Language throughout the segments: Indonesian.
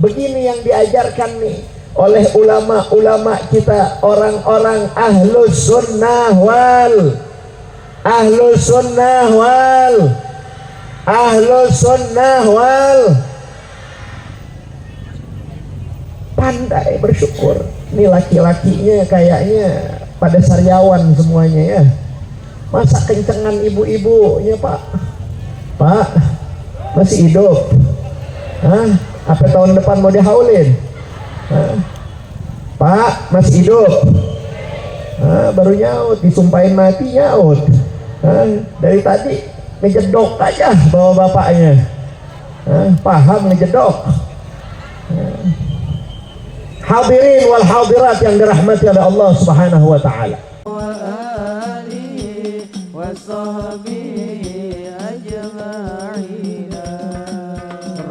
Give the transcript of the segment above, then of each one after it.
Begini yang diajarkan nih oleh ulama-ulama kita, orang-orang ahlus sunnah wal pandai bersyukur. Ini laki-lakinya kayaknya pada sariawan semuanya ya. Masa kencengan ibu-ibunya, Pak masih hidup? Apa tahun depan mau dihaulin? Pak masih hidup? Baru nyaut, disumpahin mati nyaut. Dari tadi ngejedok aja bawa bapaknya. Paham ngejedok. Hadirin wal hadirat yang dirahmati oleh Allah Subhanahu wa taala.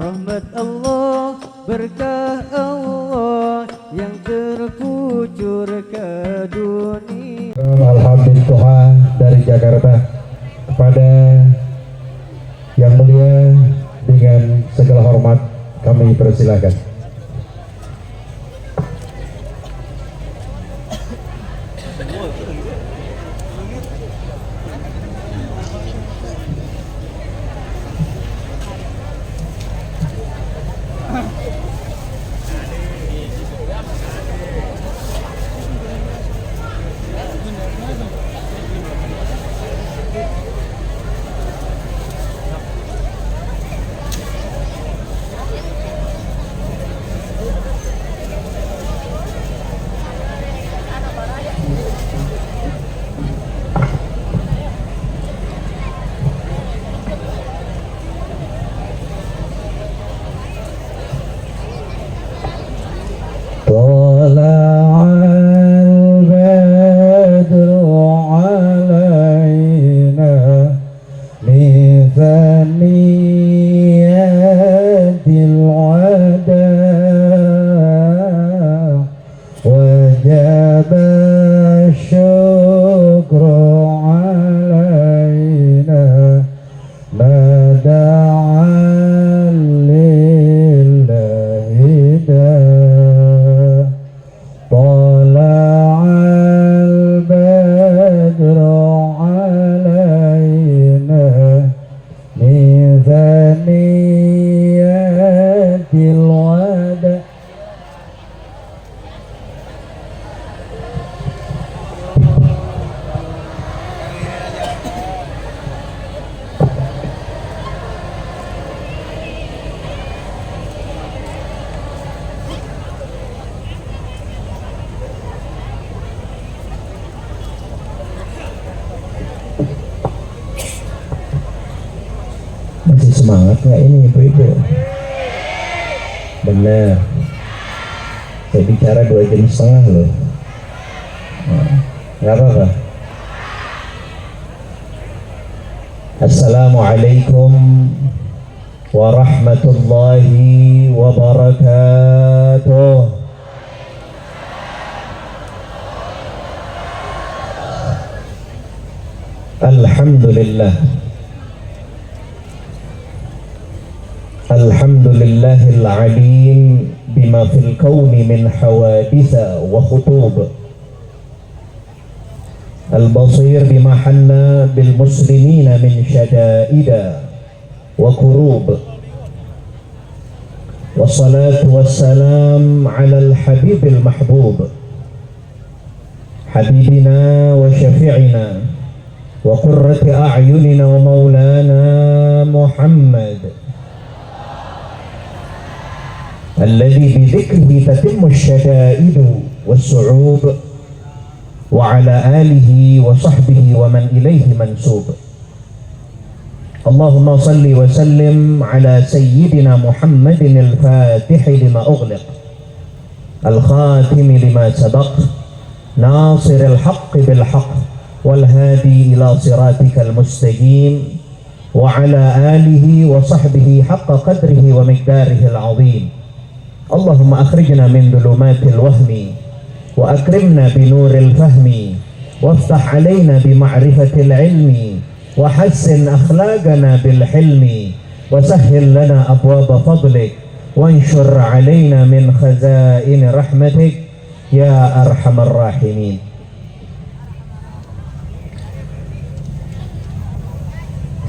Rahmat Allah, berkah Allah yang terkucur ke dunia. Alhamdulillah dari Jakarta kepada yang mulia, dengan segala hormat kami persilakan. طلع البدر علينا من ثنيات الوداع وجب الشكر علينا ما دعا لله داع. طلع البدر علينا من ثنيات الوداع. Masih semangat nggak ini ibu-ibu? Bener, saya bicara 2,5 jam loh. Nggak apa-apa. Assalamualaikum warahmatullahi wabarakatuh. Alhamdulillah. Alhamdulillahil alim bima fil kauni min hawaditha wa khutub. Al-basir bima hanna bil muslimina min syada'ida wa kurub. Wassalatu wassalam ala al-habibil mahbub, habibina wa syafi'ina wa qurrati a'yunina wa maulana Muhammad الذي بذكره تتم الشدائد والصعوب وعلى آله وصحبه ومن إليه منسوب. اللهم صل وسلم على سيدنا محمد الفاتح لما أغلق الخاتم لما سبق ناصر الحق بالحق والهادي إلى صراطك المستقيم وعلى آله وصحبه حق قدره ومقداره العظيم. اللهم أخرجنا من ظلمات الوهم وأكرمنا بنور الفهم وافتح علينا بمعرفة العلم وحسن أخلاقنا بالحلم وسهل لنا أبواب فضلك وانشر علينا من خزائن رحمتك يا أرحم الراحمين.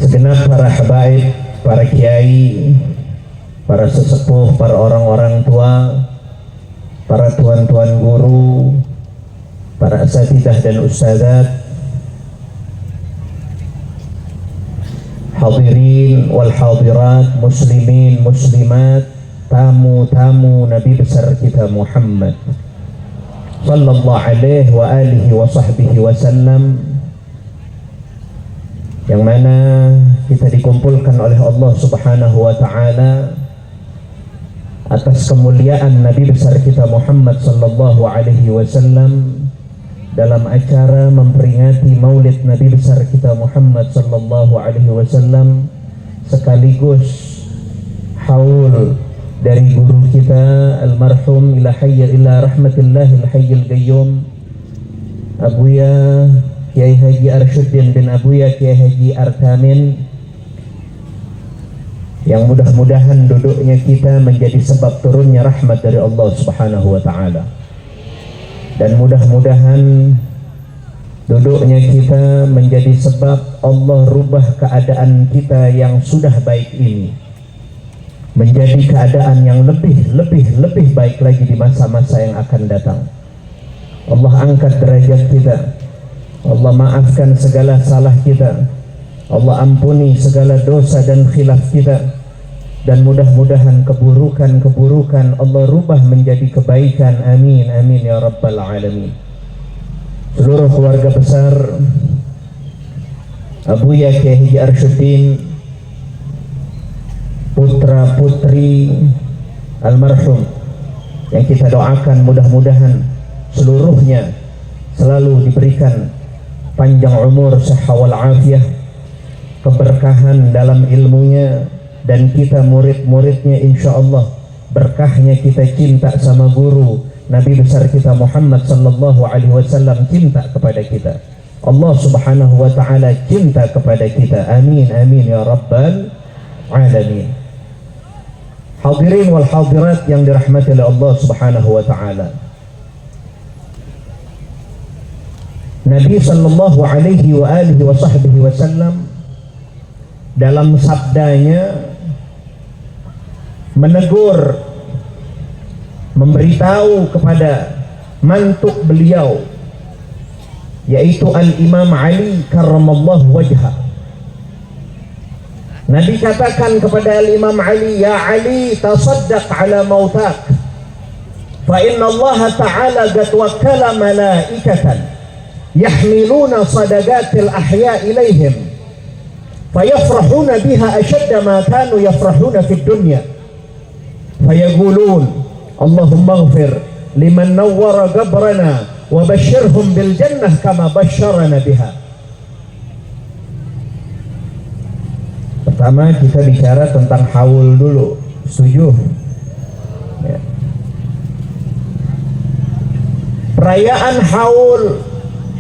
Segenap para habaib, para kiai, para sesepuh, para orang-orang tua, para tuan-tuan guru, para asatidah dan ustadzat, hadirin wal hadirat, muslimin, muslimat, tamu-tamu Nabi besar kita Muhammad sallallahu alaihi wa alihi wa sahbihi wasallam, yang mana kita dikumpulkan oleh Allah Subhanahu wa ta'ala atas kemuliaan Nabi besar kita Muhammad sallallahu alaihi wasallam dalam acara memperingati maulid Nabi besar kita Muhammad sallallahu alaihi wasallam, sekaligus haul dari guru kita almarhum ila rahmatillahil hayyil qayyum Abuya Kiai Haji Arshuddin bin Abuya Kiai Haji Artamin, yang mudah-mudahan duduknya kita menjadi sebab turunnya rahmat dari Allah Subhanahu wa ta'ala, dan mudah-mudahan duduknya kita menjadi sebab Allah rubah keadaan kita yang sudah baik ini menjadi keadaan yang lebih baik lagi di masa-masa yang akan datang. Allah angkat derajat kita, Allah maafkan segala salah kita, Allah ampuni segala dosa dan khilaf kita, dan mudah-mudahan keburukan Allah rubah menjadi kebaikan. Amin amin ya rabbal alamin. Seluruh keluarga besar Abuya Kiai Haji Arshuddin, putra putri almarhum, yang kita doakan mudah-mudahan seluruhnya selalu diberikan panjang umur, sehat wal afiyah, keberkahan dalam ilmunya, dan kita murid-muridnya insyaallah berkahnya kita cinta sama guru Nabi besar kita Muhammad sallallahu alaihi wasallam, cinta kepada kita, Allah Subhanahu wa ta'ala cinta kepada kita. Amin amin ya rabbal alamin. Hadirin wal hadirat yang dirahmati oleh Allah Subhanahu wa ta'ala, Nabi sallallahu alaihi wa alihi wa sahbihi wasallam dalam sabdanya menegur, memberitahu kepada mantuk beliau, yaitu Al-Imam Ali karramallahu wajhah. Nabi katakan kepada Al-Imam Ali, ya Ali, tasaddaq ala mautak, fa inna Allah ta'ala qad wakkala malaikatan yahmiluna sadaqatil ahya ilaihim fayafrahuna biha ashadda ma kanu yafrahuna fid dunya fayaqulun Allahumma ighfir liman nawwara qabrana wa basyirhum bil jannah kama basyarana biha. Pertama kita bicara tentang haul dulu, setuju? Ya. Perayaan haul,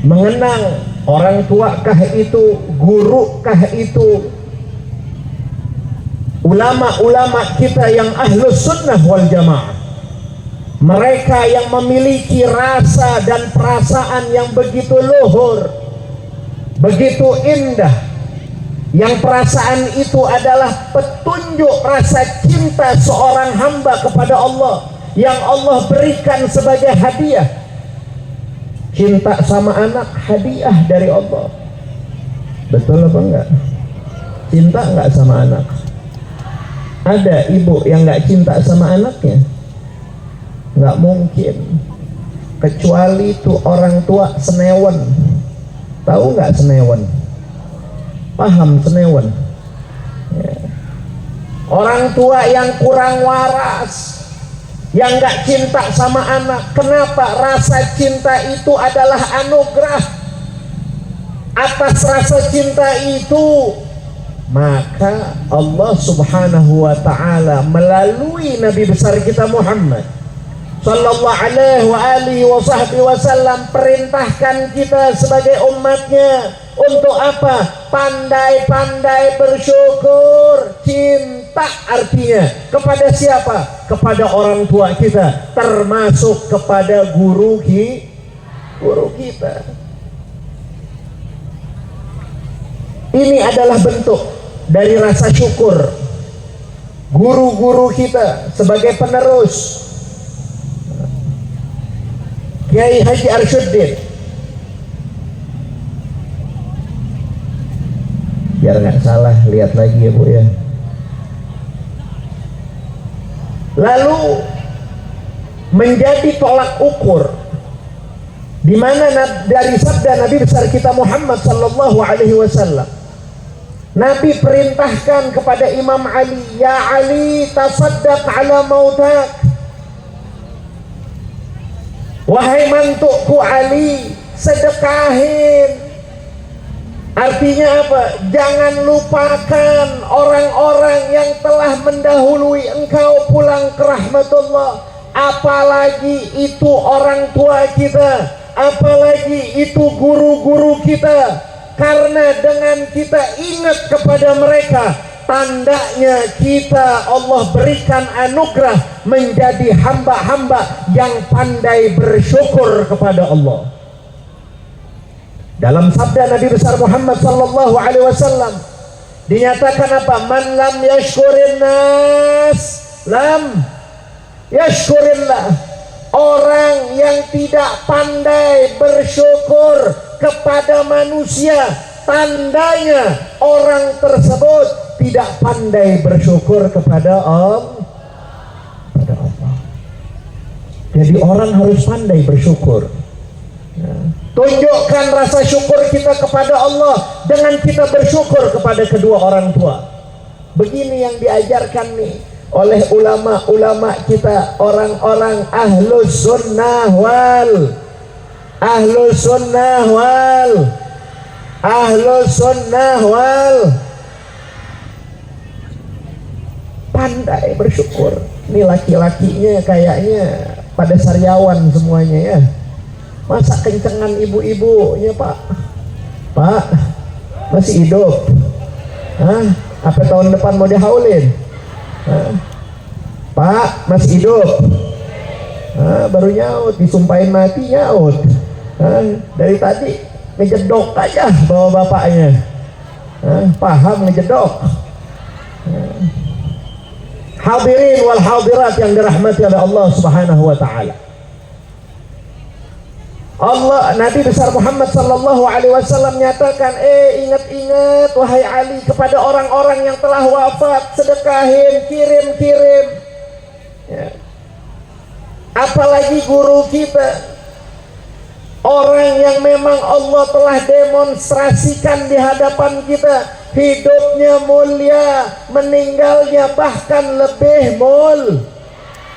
mengenang orang tua kah itu, guru kah itu, ulama-ulama kita yang ahlus sunnah wal jamaah, mereka yang memiliki rasa dan perasaan yang begitu luhur, begitu indah, yang perasaan itu adalah petunjuk rasa cinta seorang hamba kepada Allah yang Allah berikan sebagai hadiah. Cinta sama anak hadiah dari Allah, betul apa enggak? Cinta enggak sama anak? Ada ibu yang enggak cinta sama anaknya? Enggak mungkin, kecuali itu orang tua senewan. Tahu enggak senewan? Paham senewan? Ya. Orang tua yang kurang waras, yang gak cinta sama anak. Kenapa? Rasa cinta itu adalah anugerah. Atas rasa cinta itu, maka Allah Subhanahu wa ta'ala melalui Nabi besar kita Muhammad sallallahu alaihi wasallam perintahkan kita sebagai umatnya untuk apa? Pandai-pandai bersyukur bersyukur. Cinta artinya kepada siapa? Kepada orang tua kita, termasuk kepada guru kita. Ini adalah bentuk dari rasa syukur guru-guru kita sebagai penerus. Kiai Haji Arshuddin, biar nggak salah lihat lagi ya Bu ya. Lalu menjadi tolak ukur di mana dari sabda Nabi besar kita Muhammad sallallahu alaihi wasallam, Nabi perintahkan kepada Imam Ali, ya Ali, tasaddaq ala mautak. Wahai mantukku Ali, sedekahin. Artinya apa? Jangan lupakan orang-orang yang telah mendahului engkau pulang ke rahmatullah. Apalagi itu orang tua kita, apalagi itu guru-guru kita. Karena dengan kita ingat kepada mereka, tandanya kita Allah berikan anugerah menjadi hamba-hamba yang pandai bersyukur kepada Allah. Dalam sabda Nabi besar Muhammad sallallahu alaihi wasallam dinyatakan apa? Man lam yashkurin nas lam yashkurillah. Orang yang tidak pandai bersyukur kepada manusia, tandanya orang tersebut tidak pandai bersyukur kepada Allah. Jadi orang harus pandai bersyukur. Tunjukkan rasa syukur kita kepada Allah dengan kita bersyukur kepada kedua orang tua. Begini yang diajarkan nih oleh ulama-ulama kita, orang-orang ahlus sunnah wal pandai bersyukur. Ini laki-lakinya kayaknya pada sariawan semuanya ya. Masa kencengan ibu-ibunya Pak masih hidup? Apa tahun depan mau dihaulin? Pak masih hidup? Baru nyaut, disumpahin mati nyaut. Dari tadi ngejedok aja bawa bapaknya. Paham ngejedok. Hadirin wal hadirat yang dirahmati oleh Allah Subhanahu wa taala. Nabi besar Muhammad sallallahu alaihi wasallam nyatakan, ingat-ingat wahai Ali kepada orang-orang yang telah wafat, sedekahin, kirim. Ya. Apalagi guru kita, orang yang memang Allah telah demonstrasikan di hadapan kita, hidupnya mulia, meninggalnya bahkan lebih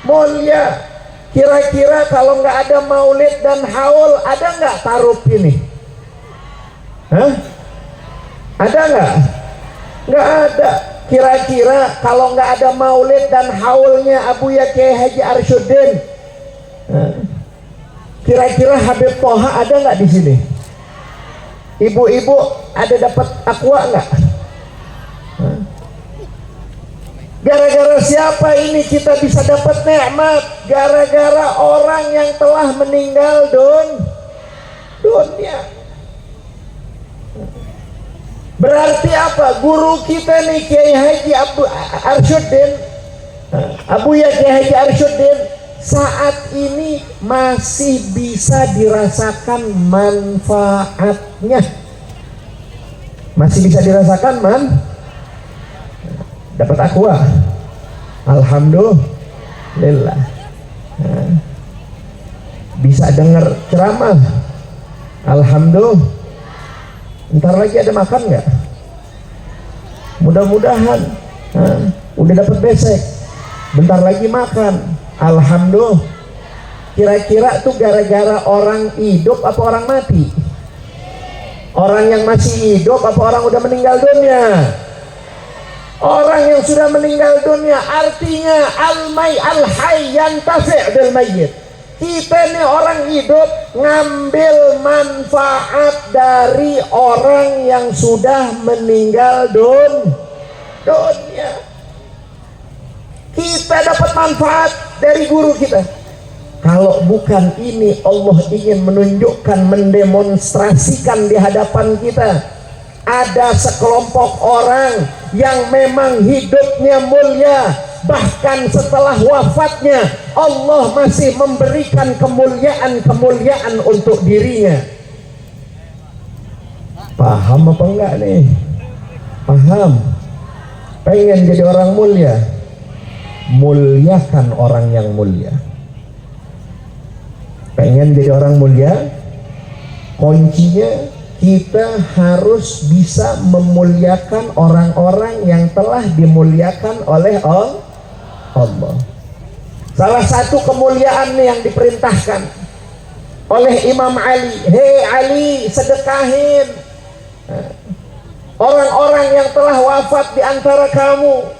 mulia. Kira-kira kalau nggak ada maulid dan haul, ada nggak taruh ini? Ada nggak? Nggak ada. Kira-kira kalau nggak ada maulid dan haulnya Abuya Kiai Haji Arshuddin, kira-kira Habib Toha ada nggak di sini? Ibu-ibu ada dapat aqua nggak? Gara-gara siapa ini kita bisa dapat nikmat? Gara-gara orang yang telah meninggal dunia. Berarti apa? Guru kita nih Kiai Haji Arshuddin, Abuya Kiai Haji Arshuddin, saat ini masih bisa dirasakan manfaatnya. Masih bisa dirasakan dapat aqua, alhamdulillah. Bisa dengar ceramah, alhamdulillah. Ntar lagi ada makan nggak? Mudah-mudahan udah dapat besek, bentar lagi makan, alhamdulillah. Kira-kira tuh gara-gara orang hidup apa orang mati? Orang yang masih hidup apa orang udah meninggal dunia? Orang yang sudah meninggal dunia, artinya al-hayy yantafi' bil mayyit. Kita ini orang hidup ngambil manfaat dari orang yang sudah meninggal dunia. Kita dapat manfaat dari guru kita. Kalau bukan ini, Allah ingin menunjukkan, mendemonstrasikan di hadapan kita, ada sekelompok orang yang memang hidupnya mulia, bahkan setelah wafatnya Allah masih memberikan kemuliaan-kemuliaan untuk dirinya. Paham apa enggak nih? Paham? Pengen jadi orang mulia? Muliakan orang yang mulia. Pengen jadi orang mulia? Kuncinya kita harus bisa memuliakan orang-orang yang telah dimuliakan oleh Allah. Salah satu kemuliaan yang diperintahkan oleh Imam Ali, hei Ali, sedekahin orang-orang yang telah wafat di antara kamu.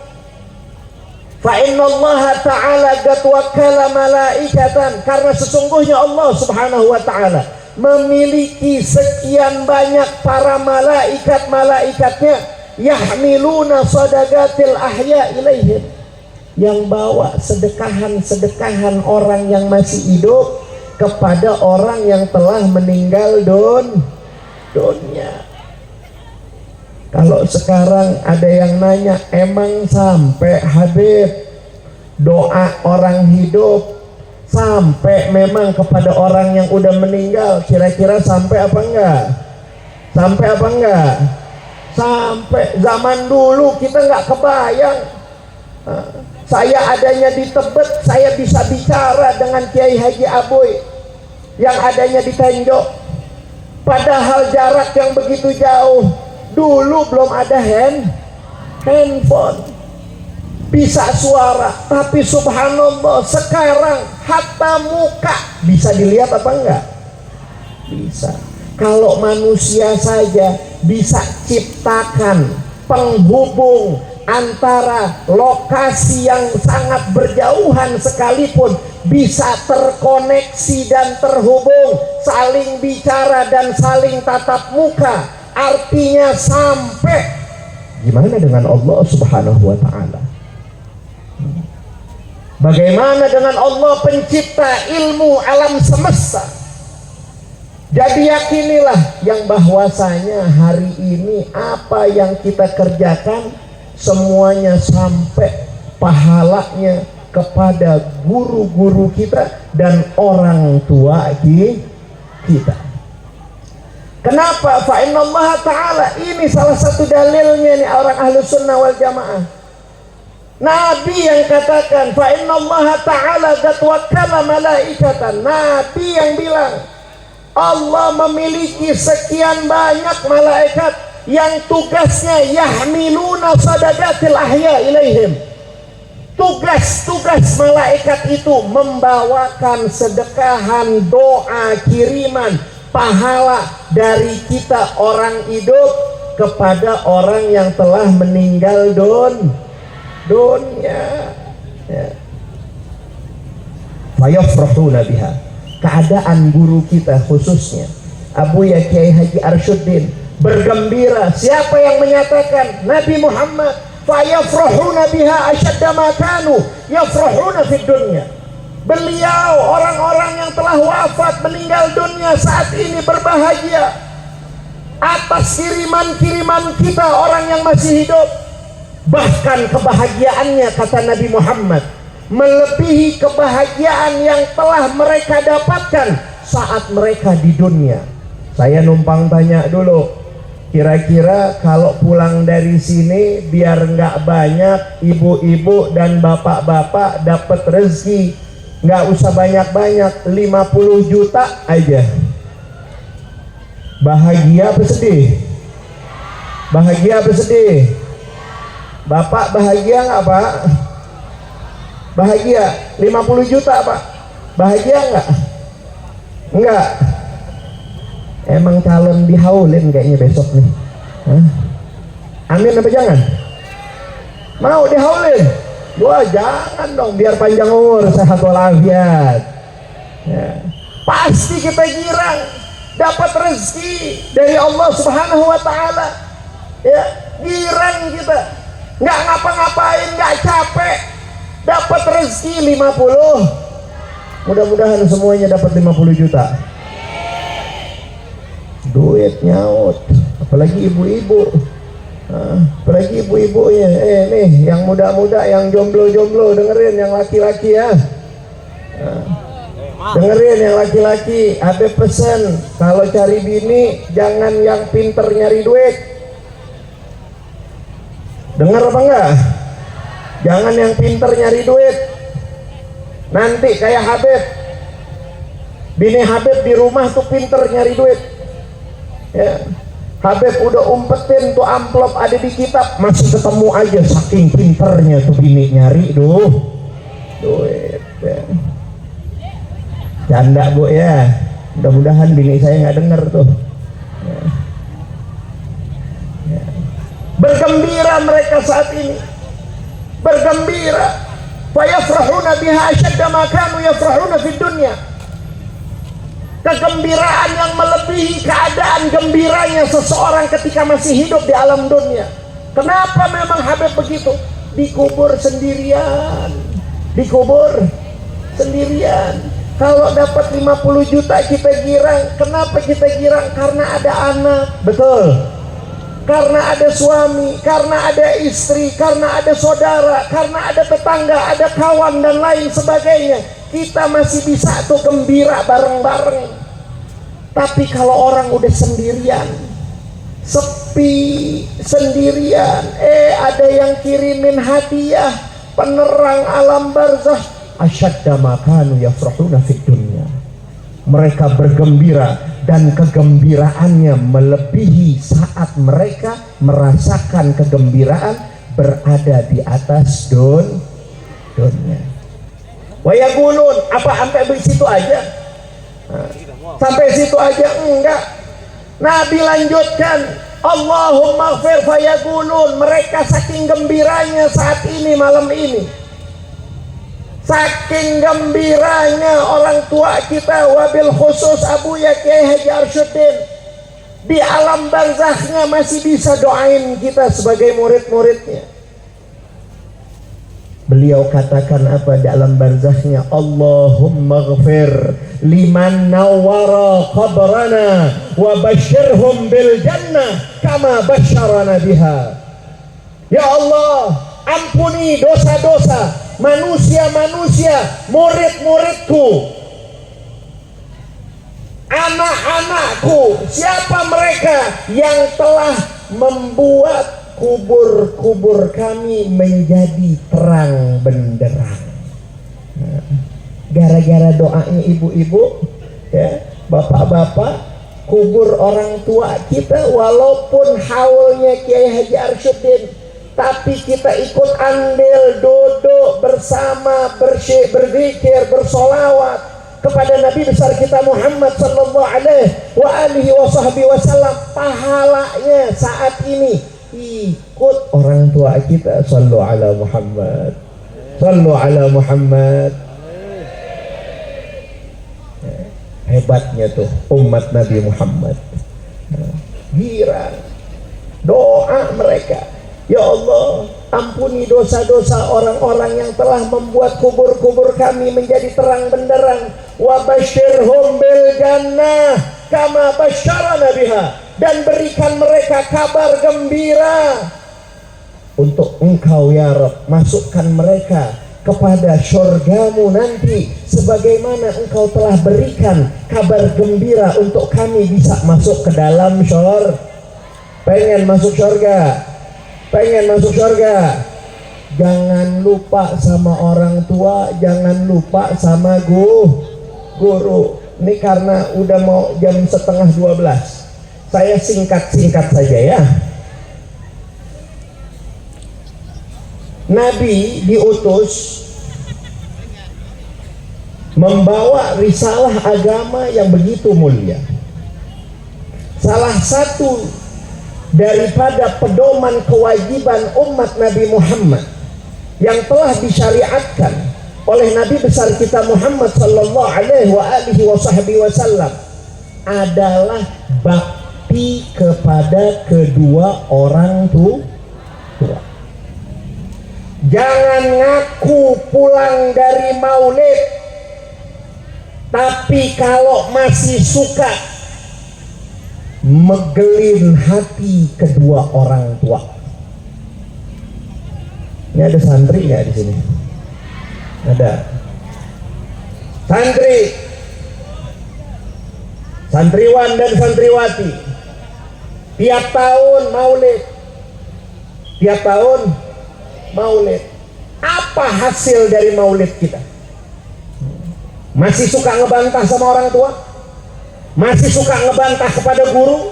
Fa innallaha ta'ala qad wakkala malaikatan, karena sesungguhnya Allah Subhanahu wa taala memiliki sekian banyak para malaikat-malaikatnya, yahmiluna sadaqatil ahya ilaihim, yang bawa sedekahan-sedekahan orang yang masih hidup kepada orang yang telah meninggal dunia. Kalau sekarang ada yang nanya, emang sampai Habib doa orang hidup sampai memang kepada orang yang udah meninggal? Kira-kira sampai apa enggak? Sampai apa enggak? Sampai. Zaman dulu kita nggak kebayang. Saya adanya di Tebet, saya bisa bicara dengan Kiai Haji Aboy yang adanya di Tenjok, padahal jarak yang begitu jauh. Dulu belum ada handphone, bisa suara, tapi subhanallah sekarang hatta muka bisa dilihat apa enggak? Bisa. Kalau manusia saja bisa ciptakan penghubung antara lokasi yang sangat berjauhan sekalipun, bisa terkoneksi dan terhubung, saling bicara dan saling tatap muka. Artinya sampai. Gimana dengan Allah Subhanahu wa ta'ala? Bagaimana dengan Allah pencipta ilmu alam semesta? Jadi yakinilah yang bahwasanya hari ini apa yang kita kerjakan semuanya sampai pahalanya kepada guru-guru kita dan orang tua kita. Kenapa? Fa innallaha ta'ala, ini salah satu dalilnya nih orang ahlu sunnah wal jamaah. Nabi yang katakan fa innallaha ta'ala qad wakkala malaikatan. Nabi yang bilang Allah memiliki sekian banyak malaikat yang tugasnya yahmiluna sadaqatil ahya ilaihim. Tugas malaikat itu membawakan sedekahan, doa, kiriman, pahala dari kita orang hidup kepada orang yang telah meninggal dunia. Fayafrahuna biha. Keadaan guru kita khususnya Abu Ya Kiai Haji Arshuddin bergembira. Siapa yang menyatakan? Nabi Muhammad. Fayafrahuna biha asyadda ma kanu yafrahuna fid dunya. Beliau, orang-orang yang telah wafat meninggal dunia saat ini berbahagia atas kiriman-kiriman kita orang yang masih hidup. Bahkan kebahagiaannya, kata Nabi Muhammad, melebihi kebahagiaan yang telah mereka dapatkan saat mereka di dunia. Saya numpang tanya dulu, kira-kira kalau pulang dari sini biar nggak banyak ibu-ibu dan bapak-bapak dapat rezeki, nggak usah banyak-banyak, 50 juta aja, bahagia apa sedih? Bahagia apa sedih? Bapak bahagia nggak Pak? Bahagia. 50 juta Pak, bahagia nggak? Enggak. Emang calon dihaulin kayaknya besok nih. Hah? Amin apa jangan? Mau dihaulin? Wah jangan dong, biar panjang umur, sehat walafiat. Ya. Pasti kita girang dapat rezeki dari Allah Subhanahu wa ta'ala. Ya, girang kita. nggak ngapa-ngapain, nggak capek, dapat rezeki 50. Mudah-mudahan semuanya dapat 50 juta. Duit nyaut, apalagi ibu-ibu. Apalagi ibu-ibu ya, nih yang muda-muda, yang jomblo-jomblo, dengerin yang laki-laki ya. Dengerin yang laki-laki, ada pesan kalau cari bini jangan yang pinter nyari duit. Dengar apa enggak? Jangan yang pinter nyari duit. Nanti kayak Habib. Bini Habib di rumah tuh pinter nyari duit. Ya. Habib udah umpetin tuh amplop ada di kitab, masih ketemu aja saking pinternya tuh bini nyari duit ya. Canda bu ya, mudah-mudahan bini saya nggak denger tuh ya. Ya. Bergembira mereka saat ini, bergembira, fayafrahuna biha asyadda ma kanu yafrahuna fid dunya. Kegembiraan yang melebihi keadaan gembiranya seseorang ketika masih hidup di alam dunia. Kenapa memang Habib begitu? Dikubur sendirian, dikubur sendirian. Kalau dapat 50 juta kita girang. Kenapa kita girang? Karena ada anak, betul, karena ada suami, karena ada istri, karena ada saudara, karena ada tetangga, ada kawan dan lain sebagainya. Kita masih bisa tuh gembira bareng-bareng. Tapi kalau orang udah sendirian, sepi, sendirian, ada yang kirimin hadiah penerang alam barzah, asyadda ma kanu yafrahuna fid dunya. Mereka bergembira dan kegembiraannya melebihi saat mereka merasakan kegembiraan berada di atas dunia. Wa yaqulun, apa sampai situ aja? Sampai situ aja enggak. Nabi lanjutkan, Allahumma ighfir, fayaqulun, mereka saking gembiranya saat ini, malam ini, saking gembiranya orang tua kita, wabil khusus Abu Kiai Haji Arshuddin, di alam barzakhnya masih bisa doain kita sebagai murid-muridnya. Beliau katakan apa di alam barzakhnya? Allahumma ighfir liman nawwara qabrana wa basyirhum bil jannah kama basyarana biha. Ya Allah, ampuni dosa-dosa manusia-manusia, murid-muridku, anak-anakku, siapa mereka yang telah membuat kubur-kubur kami menjadi terang benderang. Gara-gara doanya ibu-ibu ya, bapak-bapak, kubur orang tua kita walaupun haulnya Kiai Haji Arshuddin, tapi kita ikut andil, duduk bersama, berzikir, bersolawat kepada Nabi besar kita Muhammad sallallahu alaihi wasallam. Pahalanya saat ini ikut orang tua kita. Sallu ala Muhammad, sallu ala Muhammad. Hebatnya tuh umat Nabi Muhammad, girang doa mereka. Ya Allah, ampuni dosa-dosa orang-orang yang telah membuat kubur-kubur kami menjadi terang benderang. Wa basyirhum bil jannah kama basyarana biha, dan berikan mereka kabar gembira untuk Engkau ya Rabb, masukkan mereka kepada syurgamu nanti sebagaimana Engkau telah berikan kabar gembira untuk kami bisa masuk ke dalam syurga. Pengen masuk syurga? Pengen masuk surga? Jangan lupa sama orang tua, jangan lupa sama guru. Ini karena udah mau jam 11:30, saya singkat-singkat saja ya. Nabi diutus membawa risalah agama yang begitu mulia. Salah satu daripada pedoman kewajiban umat Nabi Muhammad yang telah disyariatkan oleh Nabi besar kita Muhammad sallallahu alaihi wasallam adalah bakti kepada kedua orang tua. Jangan ngaku pulang dari maulid, tapi kalau masih suka megelin hati kedua orang tua. Ini ada santri nggak di sini? Ada santri, santriwan dan santriwati. Tiap tahun maulid, tiap tahun maulid. Apa hasil dari maulid kita? Masih suka ngebantah sama orang tua? Masih suka ngebantah kepada guru?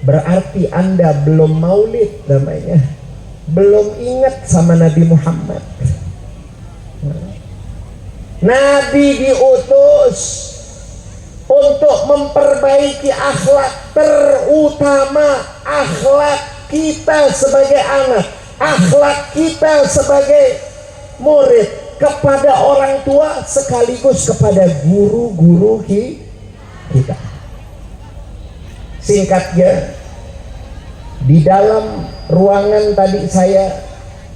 Berarti Anda belum maulid namanya. Belum ingat sama Nabi Muhammad. Nabi diutus untuk memperbaiki akhlak, terutama akhlak kita sebagai anak, akhlak kita sebagai murid kepada orang tua sekaligus kepada guru-guru kita. Singkatnya, di dalam ruangan tadi saya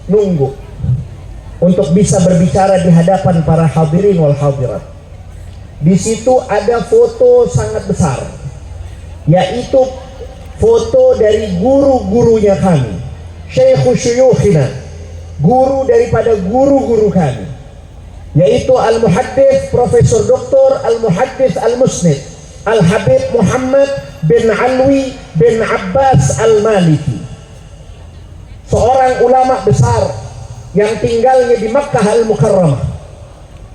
nunggu untuk bisa berbicara di hadapan para hadirin wal hadirat. Di situ ada foto sangat besar, yaitu foto dari guru-gurunya kami, Syekhu Syuyukhina, guru daripada guru-guru kami, yaitu Al-Muhaddits Profesor Dr. Al-Muhaddits Al-Musnid Al-Habib Muhammad bin Alwi bin Abbas Al-Maliki, seorang ulama besar yang tinggalnya di Makkah Al-Mukarramah.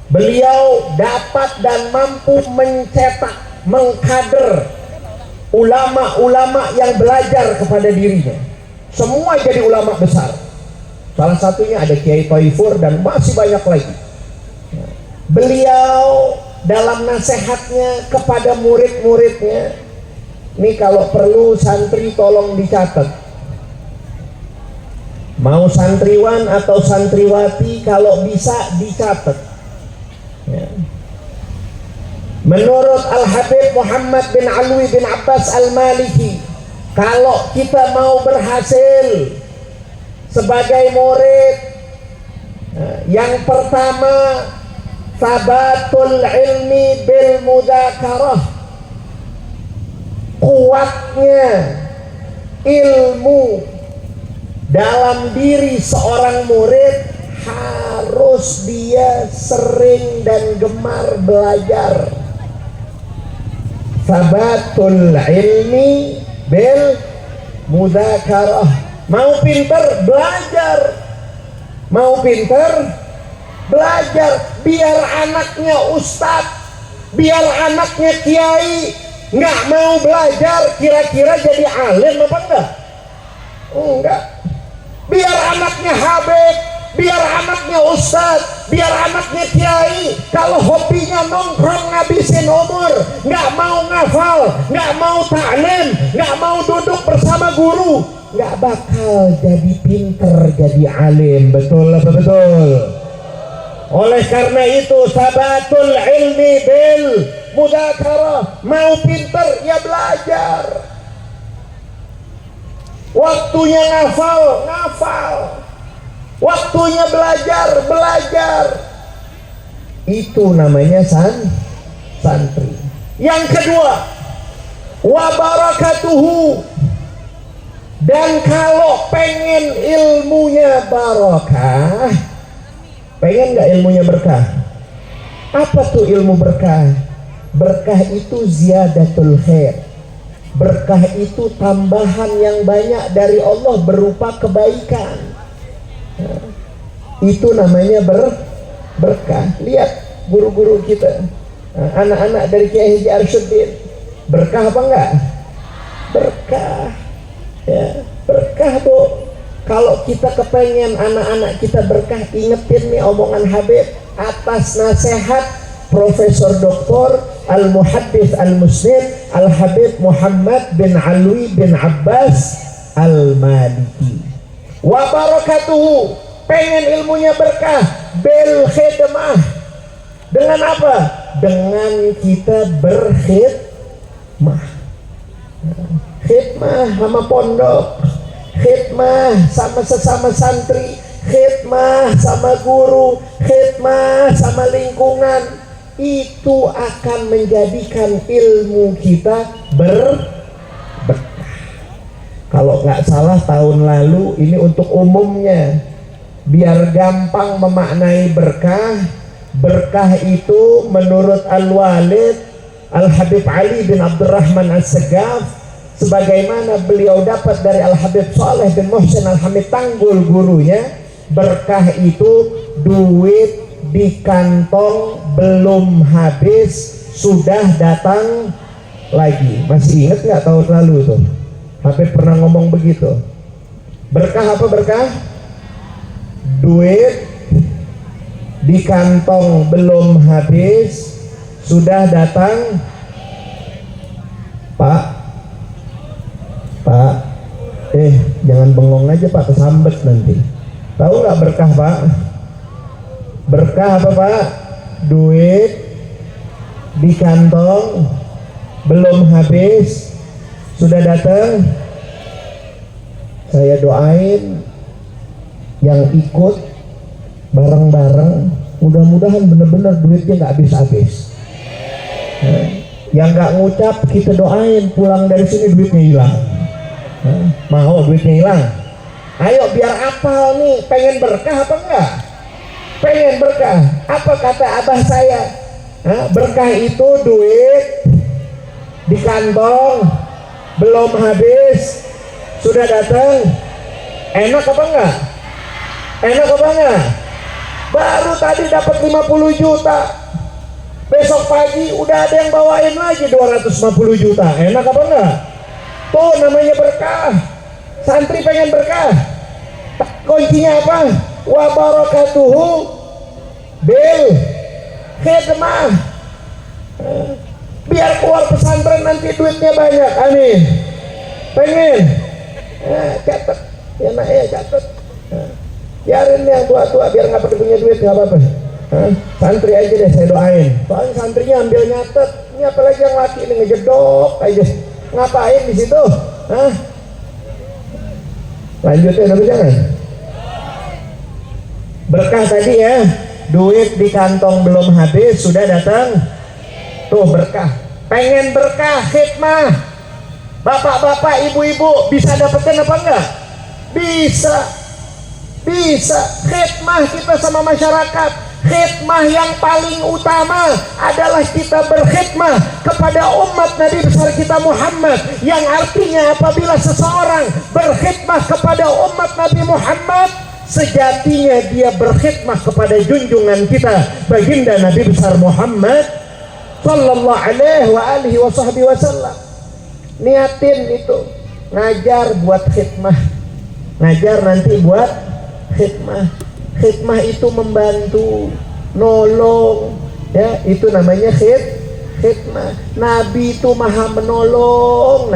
Beliau dapat dan mampu mencetak, mengkader ulama-ulama yang belajar kepada dirinya. Semua jadi ulama besar. Salah satunya ada Kiai Thaifur dan masih banyak lagi. Beliau dalam nasihatnya kepada murid-muridnya, ini kalau perlu santri tolong dicatat. Mau santriwan atau santriwati kalau bisa dicatat. Ya. Menurut Al-Habib Muhammad bin Alwi bin Abbas Al-Maliki, kalau kita mau berhasil sebagai murid, yang pertama sabatul ilmi bil mudzakarah, kuatnya ilmu dalam diri seorang murid harus dia sering dan gemar belajar. Sabatul ilmi bil mudzakarah. Mau pinter belajar, mau pinter belajar. Biar anaknya ustadz, biar anaknya kiai nggak mau belajar, kira-kira jadi alim apa enggak? Enggak. Biar anaknya habib, biar anaknya ustadz, biar anaknya kiai, kalau hobinya nongkrong ngabisin umur, nggak mau ngafal, nggak mau ta'lim, nggak mau duduk bersama guru, nggak bakal jadi pinter, jadi alim. Betul apa betul? Oleh karena itu sabatul ilmi bil mudzakarah, mau pinter ya belajar. Waktunya ngafal, ngafal. Waktunya belajar, belajar. Itu namanya santri. Yang kedua, wa barakatuhu. Dan kalau pengen ilmunya barakah, pengen gak ilmunya berkah? Apa tuh ilmu berkah? Berkah itu ziyadatul khair. Berkah itu tambahan yang banyak dari Allah berupa kebaikan. Itu namanya berkah. Lihat guru-guru kita, anak-anak dari Kiai Haji Arsyuddin, berkah apa enggak? Berkah. Ya, berkah Bu. Kalau kita kepengen anak-anak kita berkah, ingetin nih omongan Habib atas nasihat Profesor Dr. Al-Muhaddits Al-Musnid Al-Habib Muhammad bin Alwi bin Abbas Al-Maliki. Wa barakatuhu, pengen ilmunya berkah, bil khidmah. Dengan apa? Dengan kita berkhidmah. Khidmah sama pondok, khidmah sama sesama santri, khidmah sama guru, khidmah sama lingkungan, itu akan menjadikan ilmu kita berkah. Kalau nggak salah tahun lalu, ini untuk umumnya, biar gampang memaknai berkah. Berkah itu menurut Al-Walid Al-Habib Ali bin Abdurrahman As-Segaf, sebagaimana beliau dapat dari Al-Habib Saleh bin Muhsin Al-Hamid Tanggul gurunya, berkah itu duit di kantong belum habis sudah datang lagi. Masih ingat nggak tahun lalu tuh Habib pernah ngomong begitu? Berkah apa berkah? Duit di kantong belum habis sudah datang. Pak, jangan bengong aja Pak, kesambet nanti. Tahu nggak berkah Pak? Berkah apa Pak? Duit di kantong belum habis sudah datang. Saya doain yang ikut bareng-bareng, mudah-mudahan bener-bener duitnya nggak habis-habis. Yang nggak ngucap kita doain pulang dari sini duitnya hilang. Mau duitnya hilang? Ayo biar apal nih, pengen berkah apa enggak? Pengen berkah. Apa kata abah saya? Berkah itu duit di kantong belum habis sudah datang. Enak apa enggak? Enak apa enggak? Baru tadi dapat 50 juta, besok pagi udah ada yang bawain lagi 250 juta. Enak apa enggak? Tuh namanya berkah. Santri pengen berkah, kuncinya apa? Wa barakatuhu bil khidmah. Biar keluar pesantren nanti duitnya banyak. Amin. Pengen? Catat ya nak ya, catat. Biarin yang tua-tua biar nggak perlu punya duit, nggak apa-apa. Santri aja deh saya doain. Soalnya santrinya ambil nyatet. Ini apalagi yang laki ini ngejedok aja. Ngapain di situ? Lanjutin tapi jangan. Berkah tadi ya, duit di kantong belum habis sudah datang. Tuh berkah. Pengen berkah khidmah. Bapak-bapak, ibu-ibu bisa dapatkan apa enggak? Bisa. Bisa. Khidmah kita sama masyarakat. Khidmah yang paling utama adalah kita berkhidmah kepada umat Nabi besar kita Muhammad, yang artinya apabila seseorang berkhidmah kepada umat Nabi Muhammad, sejatinya dia berkhidmah kepada junjungan kita baginda Nabi besar Muhammad sallallahu alaihi wasallam. Niatin itu, ngajar buat khidmah, ngajar nanti buat khidmah. Khidmah itu membantu, nolong, ya itu namanya khidmah. Nabi itu maha menolong.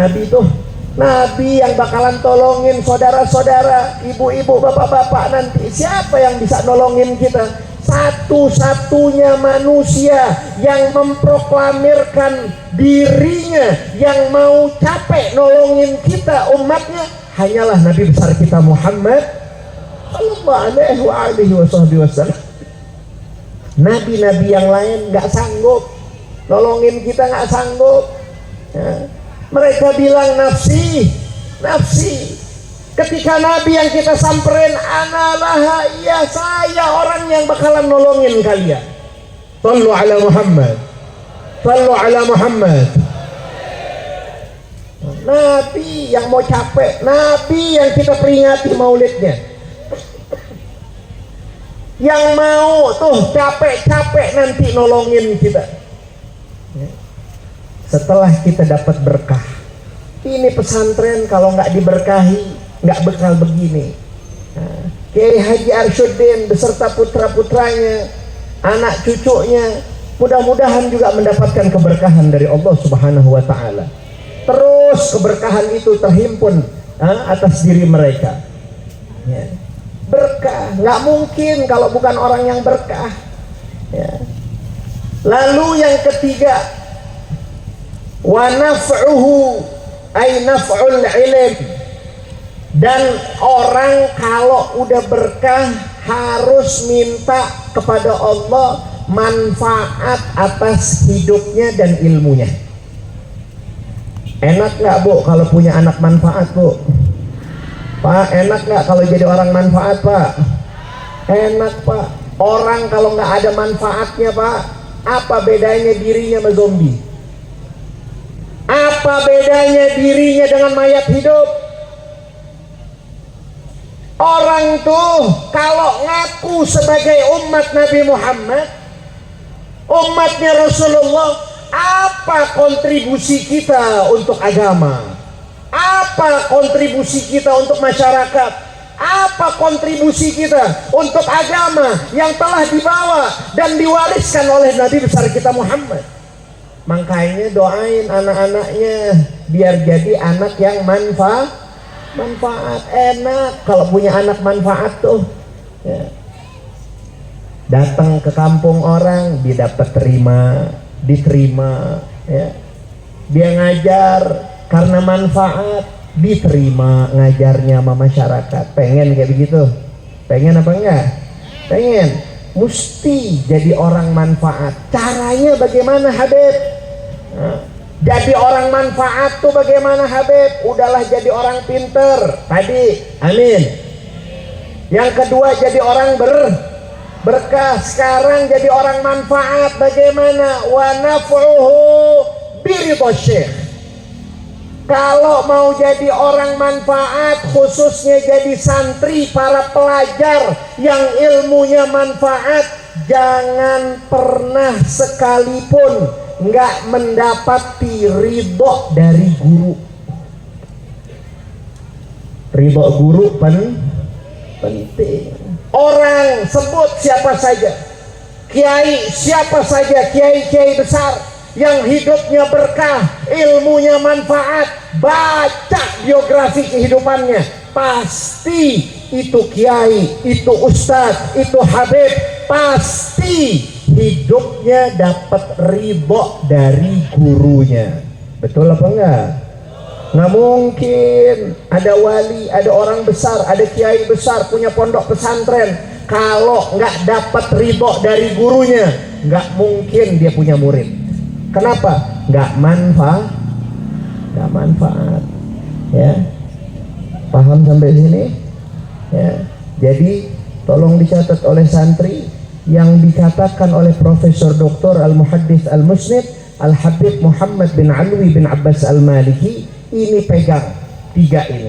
Nabi yang bakalan tolongin saudara-saudara, ibu-ibu, bapak-bapak nanti. Siapa yang bisa nolongin kita? Satu-satunya manusia yang memproklamirkan dirinya, yang mau capek nolongin kita umatnya, hanyalah Nabi besar kita Muhammad sallallahu alaihi wasallam. Nabi-nabi yang lain nggak sanggup nolongin kita, nggak sanggup. Ya. Mereka bilang nafsi. Ketika Nabi yang kita samperin, analah, iya saya orang yang bakalan nolongin kalian. Sallu ala Muhammad. Sallu ala Muhammad. Nabi yang mau capek, Nabi yang kita peringati maulidnya, yang mau tuh capek-capek nanti nolongin kita. Setelah kita dapat berkah, ini pesantren kalau nggak diberkahi nggak bekal begini. Kiai Haji Arshuddin beserta putra-putranya, anak cucunya, mudah-mudahan juga mendapatkan keberkahan dari Allah Subhanahu wa Ta'ala. Terus keberkahan itu terhimpun atas diri mereka. Ya. Berkah, nggak mungkin kalau bukan orang yang berkah. Ya. Lalu yang ketiga, wa naf'uhu ay naf'ul ilm. Dan orang kalau udah berkah harus minta kepada Allah manfaat atas hidupnya dan ilmunya. Enak nggak Bu kalau punya anak manfaat Bu? Pak, enak nggak kalau jadi orang manfaat Pak? Enak Pak. Orang kalau nggak ada manfaatnya Pak, apa bedanya dirinya sama zombie? Apa bedanya dirinya dengan mayat hidup? Orang tuh kalau ngaku sebagai umat Nabi Muhammad, umatnya Rasulullah, apa kontribusi kita untuk agama? Apa kontribusi kita untuk masyarakat? Apa kontribusi kita untuk agama yang telah dibawa dan diwariskan oleh Nabi besar kita Muhammad? Makanya doain anak-anaknya biar jadi anak yang manfaat. Enak kalau punya anak manfaat tuh ya. Datang ke kampung orang dia dapat diterima ya. Dia ngajar karena manfaat, diterima ngajarnya sama masyarakat. Pengen kayak begitu? Pengen apa enggak? Pengen. Mesti jadi orang manfaat. Caranya bagaimana Habib? Nah, jadi orang manfaat tuh bagaimana Habib? Udahlah jadi orang pinter tadi, amin. Yang kedua jadi orang berkah. Sekarang jadi orang manfaat bagaimana? Wa naf'uhu biridha syekh. Kalau mau jadi orang manfaat, khususnya jadi santri, para pelajar yang ilmunya manfaat, jangan pernah sekalipun nggak mendapati ridho dari guru. Ridho guru penting. Orang sebut siapa saja, kiai siapa saja, kiai besar yang hidupnya berkah, ilmunya manfaat, baca biografi kehidupannya, pasti itu kiai, itu ustadz, itu habib, pasti hidupnya dapat ridho dari gurunya. Betul apa enggak? Nggak mungkin ada wali, ada orang besar, ada kiai besar punya pondok pesantren, kalau nggak dapat ridho dari gurunya, nggak mungkin dia punya murid. Kenapa? Nggak manfaat ya. Paham sampai sini ya. Jadi tolong dicatat oleh santri yang dikatakan oleh Profesor Dr. Al-Muhaddits Al-Musnid Al-Habib Muhammad bin Alwi bin Abbas Al-Maliki. Ini pegang tiga ini: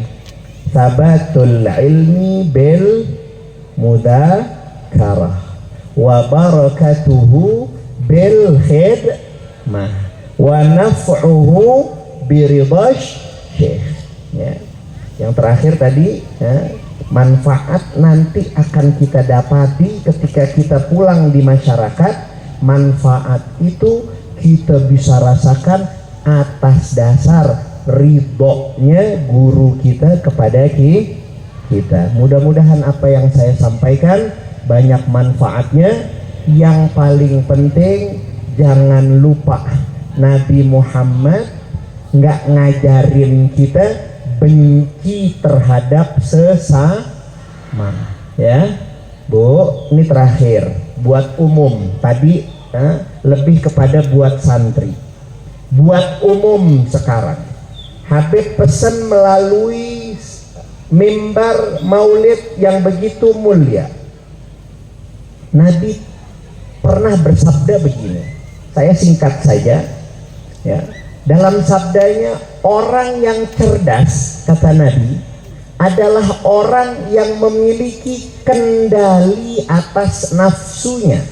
sabatul ilmi bil mudzakarah wa barakatuhu bil khidmah wa naf'uhu biridhash syekh ya. Yang terakhir tadi ya, manfaat nanti akan kita dapati ketika kita pulang di masyarakat. Manfaat itu kita bisa rasakan atas dasar ridhonya guru kita kepada kita. Mudah-mudahan apa yang saya sampaikan banyak manfaatnya. Yang paling penting, jangan lupa Nabi Muhammad nggak ngajarin kita benci terhadap sesama ya Bu. Ini terakhir buat umum, tadi lebih kepada buat santri. Buat umum sekarang, Habib pesan melalui mimbar maulid yang begitu mulia. Nabi pernah bersabda begini, saya singkat saja ya. Dalam sabdanya, orang yang cerdas, kata Nabi, adalah orang yang memiliki kendali atas nafsunya.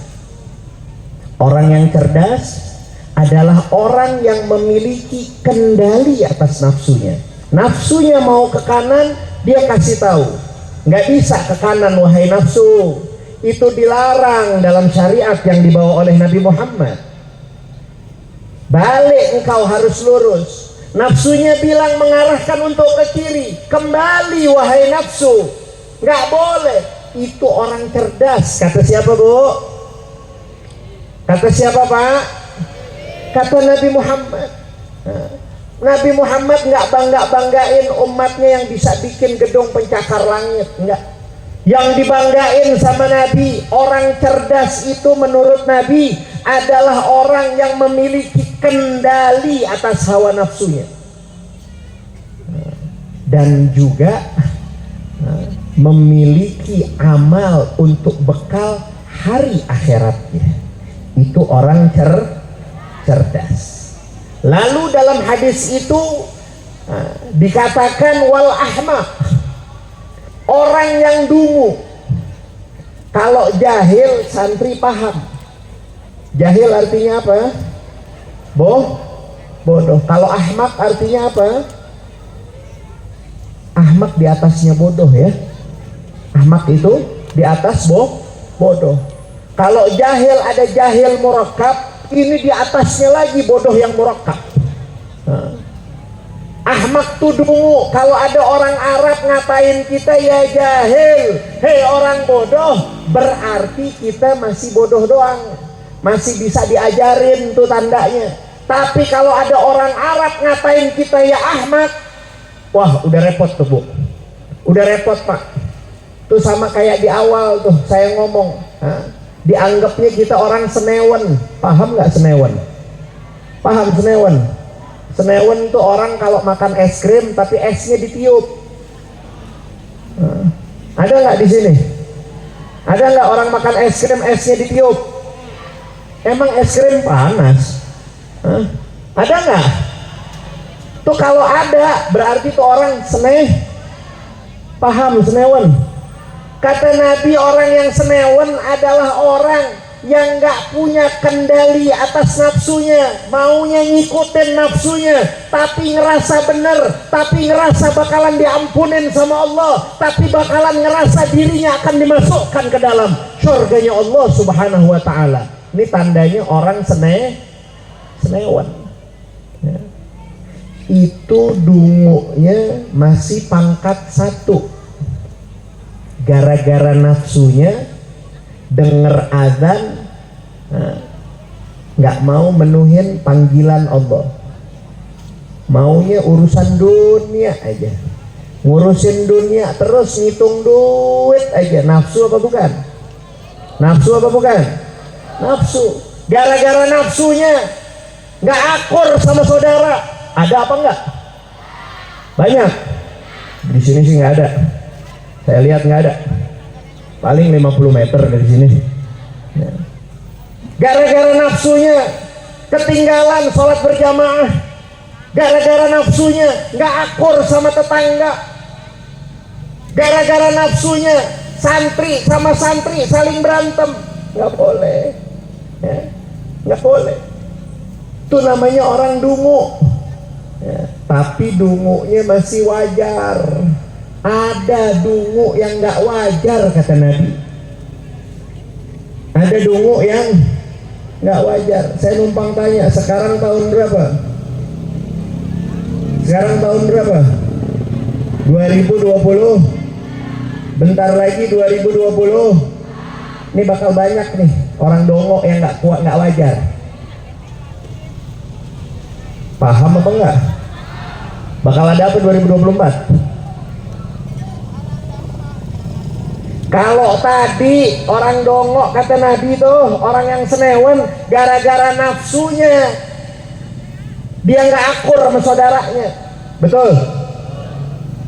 Orang yang cerdas adalah orang yang memiliki kendali atas nafsunya. Nafsunya mau ke kanan, dia kasih tahu, nggak bisa ke kanan wahai nafsu. Itu dilarang dalam syariat yang dibawa oleh Nabi Muhammad. Balik, engkau harus lurus. Nafsunya bilang mengarahkan untuk ke kiri, kembali wahai nafsu, nggak boleh. Itu orang cerdas. Kata siapa Bu? Kata siapa Pak? Kata Nabi Muhammad. Nabi Muhammad nggak banggain umatnya yang bisa bikin gedung pencakar langit, enggak. Yang dibanggain sama Nabi, orang cerdas itu menurut Nabi adalah orang yang memiliki kendali atas hawa nafsunya dan juga memiliki amal untuk bekal hari akhiratnya. Itu orang cerdas. Lalu dalam hadis itu dikatakan wal ahmaq, orang yang dungu. Kalau jahil santri paham. Jahil artinya apa? Bodoh. Kalau ahmaq artinya apa? Ahmaq di atasnya bodoh ya. Ahmaq itu di atas bodoh. Kalau jahil ada jahil murakkab, ini di atasnya lagi bodoh yang murakkab. Ahmak tuh dungu. Kalau ada orang Arab ngatain kita ya jahil, hei orang bodoh, berarti kita masih bodoh doang, masih bisa diajarin tuh tandanya. Tapi kalau ada orang Arab ngatain kita ya ahmak, wah udah repot tuh bu, udah repot pak. Tuh sama kayak di awal tuh saya ngomong, dianggapnya kita orang senewen. Paham nggak senewen? Paham senewen? Senewen itu orang kalau makan es krim tapi esnya ditiup. Ada nggak di sini? Ada nggak orang makan es krim esnya ditiup? Emang es krim panas? Ada nggak? Tuh kalau ada berarti tuh orang paham senewen. Kata Nabi, orang yang senewen adalah orang yang nggak punya kendali atas nafsunya, maunya ngikutin nafsunya, tapi ngerasa bener, tapi ngerasa bakalan diampunin sama Allah, tapi bakalan ngerasa dirinya akan dimasukkan ke dalam surganya Allah Subhanahu wa ta'ala. Ini tandanya orang senewan ya. Itu dungunya masih pangkat 1, gara-gara nafsunya denger azan nggak mau menuhin panggilan Allah, maunya urusan dunia aja, ngurusin dunia terus, ngitung duit aja. Nafsu apa bukan? Nafsu apa bukan? Nafsu. Gara-gara nafsunya nggak akur sama saudara. Ada apa enggak? Banyak. Di sini sih nggak ada. Saya lihat nggak ada. Paling 50 meter dari sini ya. Gara-gara nafsunya ketinggalan sholat berjamaah, gara-gara nafsunya nggak akur sama tetangga, gara-gara nafsunya santri sama santri saling berantem. Nggak boleh ya. Nggak boleh. Itu namanya orang dungu ya. Tapi dungunya masih wajar. Ada dungu yang nggak wajar kata Nabi. Ada dungu yang nggak wajar. Saya numpang tanya, sekarang tahun berapa? Sekarang tahun berapa? 2020. Bentar lagi 2020. Ini bakal banyak nih orang dongo yang nggak kuat, nggak wajar. Paham apa enggak? Bakal ada apa 2024? Kalau tadi orang dongok kata Nabi tuh, orang yang senewen gara-gara nafsunya, dia nggak akur sama saudaranya, betul?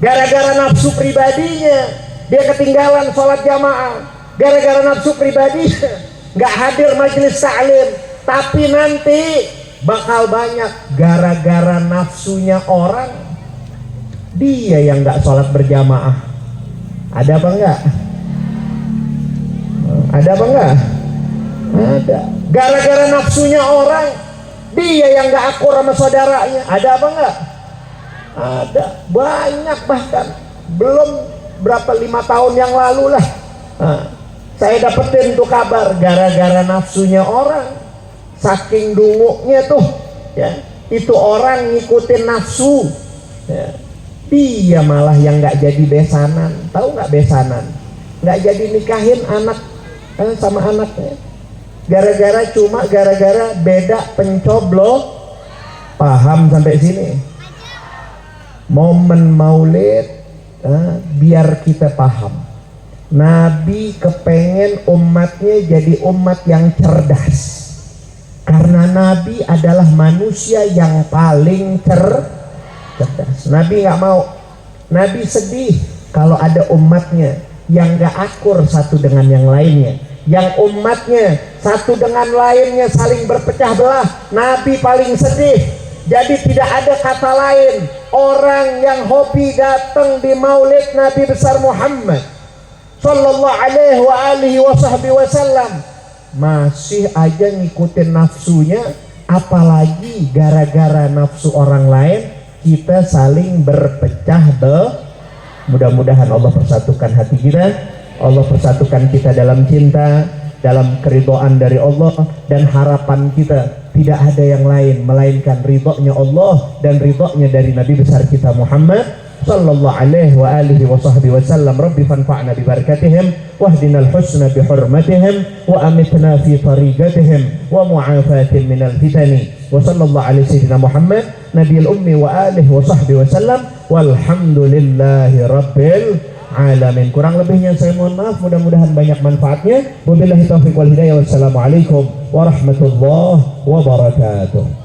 Gara-gara nafsu pribadinya, dia ketinggalan sholat jamaah. Gara-gara nafsu pribadinya, nggak hadir majelis taklim. Tapi nanti bakal banyak gara-gara nafsunya orang, dia yang nggak sholat berjamaah. Ada apa enggak? Ada apa enggak? Ada. Gara-gara nafsunya orang, dia yang gak akur sama saudaranya. Ada apa enggak? Ada. Banyak bahkan. Belum berapa 5 tahun yang lalu lah. Saya dapetin tuh kabar, gara-gara nafsunya orang, saking dungunya tuh ya, itu orang ngikutin nafsu ya. Dia malah yang gak jadi besanan. Tahu gak besanan? Gak jadi nikahin anak sama anaknya, gara-gara beda pencoblos. Paham sampai sini? Momen maulid biar kita paham, Nabi kepengen umatnya jadi umat yang cerdas, karena Nabi adalah manusia yang paling cerdas. Nabi nggak mau, Nabi sedih kalau ada umatnya yang nggak akur satu dengan yang lainnya, yang umatnya satu dengan lainnya saling berpecah belah. Nabi paling sedih. Jadi tidak ada kata lain, orang yang hobi datang di maulid Nabi besar Muhammad sallallahu alaihi wasallam masih aja ngikutin nafsunya, apalagi gara-gara nafsu orang lain kita saling berpecah belah. Mudah-mudahan Allah persatukan hati kita, Allah persatukan kita dalam cinta, dalam keridhaan dari Allah, dan harapan kita tidak ada yang lain melainkan ridhonya Allah dan ridhonya dari Nabi besar kita Muhammad sallallahu alaihi wasallam. Rabbi fanfa'na bi barakatihim wahdinal husna bi hurmatihim wa amitna fi tariqatihim wa mu'afatin minal fitani wa sallallahu alaihi sayyidina Muhammad nabiyil ummi wa alihi wa sahbihi wasallam walhamdulillahi rabbil alamin. Kurang lebihnya saya mohon maaf, mudah-mudahan banyak manfaatnya. Wabillahi taufiq wal hidayah. Wassalamualaikum warahmatullahi wabarakatuh.